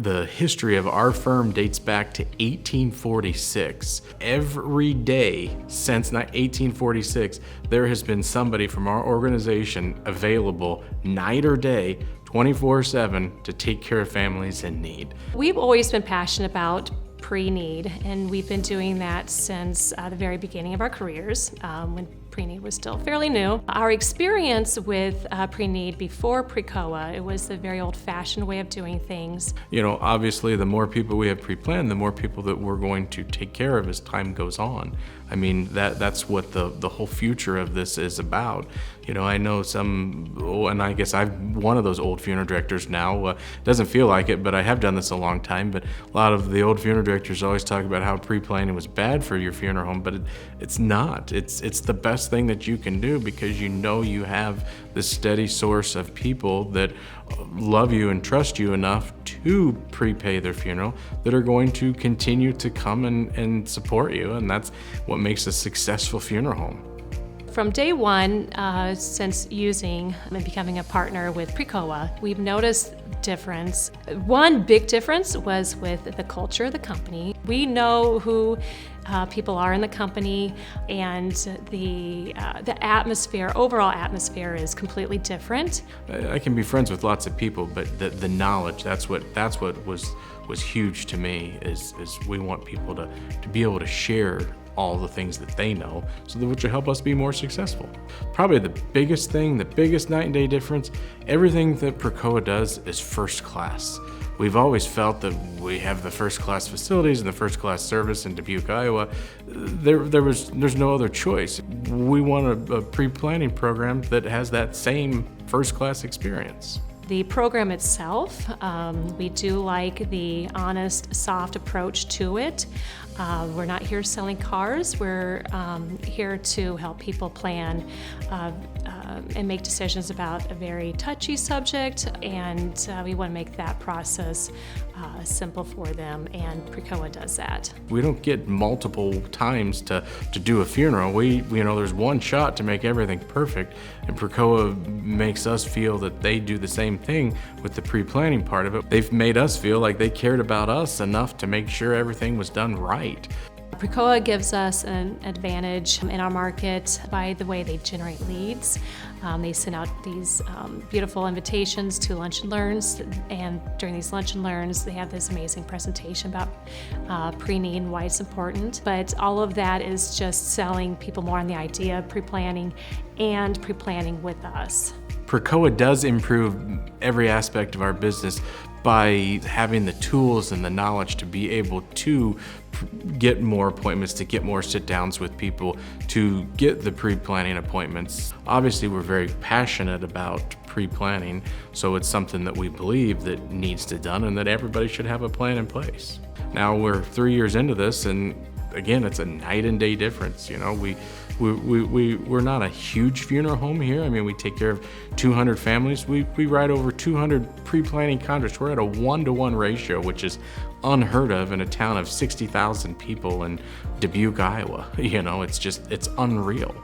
The history of our firm dates back to 1846. Every day since 1846, there has been somebody from our organization available night or day, 24/7, to take care of families in need. We've always been passionate about pre-need, and we've been doing that since the very beginning of our careers, when pre-need was still fairly new. Our experience with pre-need before Precoa, it was a very old-fashioned way of doing things. You know, obviously the more people we have pre-planned, the more people that we're going to take care of as time goes on. I mean, that's what the whole future of this is about. You know, I know and I guess I'm one of those old funeral directors now. Doesn't feel like it, but I have done this a long time. But a lot of the old funeral directors always talk about how pre-planning was bad for your funeral home, but it's not. It's the best thing that you can do, because you know you have this steady source of people that love you and trust you enough to prepay their funeral, that are going to continue to come and support you, and that's what makes a successful funeral home. From day one, since using and becoming a partner with Precoa, we've noticed difference. One big difference was with the culture of the company. We know who people are in the company, and the atmosphere, overall atmosphere, is completely different. I can be friends with lots of people, but the knowledge, that's what was huge to me, is we want people to be able to share all the things that they know, so that which will help us be more successful. Probably the biggest thing, the biggest night and day difference, everything that Precoa does is first class. We've always felt that we have the first class facilities and the first class service in Dubuque, Iowa. There's no other choice. We want a pre-planning program that has that same first class experience. The program itself, we do like the honest, soft approach to it. We're not here selling cars. We're here to help people plan and make decisions about a very touchy subject, and we want to make that process simple for them, and Precoa does that. We don't get multiple times to do a funeral. There's one shot to make everything perfect, and Precoa makes us feel that they do the same thing with the pre-planning part of it. They've made us feel like they cared about us enough to make sure everything was done right. Precoa gives us an advantage in our market by the way they generate leads. They send out these beautiful invitations to lunch and learns, and during these lunch and learns, they have this amazing presentation about pre-need and why it's important. But all of that is just selling people more on the idea of pre-planning and pre-planning with us. Precoa does improve every aspect of our business by having the tools and the knowledge to be able to get more appointments, to get more sit-downs with people, to get the pre-planning appointments. Obviously, we're very passionate about pre-planning, so it's something that we believe that needs to be done and that everybody should have a plan in place. Now we're 3 years into this, and again, it's a night and day difference. You know, we're not a huge funeral home here. I mean, we take care of 200 families. We write over 200 pre-planning contracts. We're at a 1-to-1 ratio, which is unheard of in a town of 60,000 people in Dubuque, Iowa. You know, it's unreal.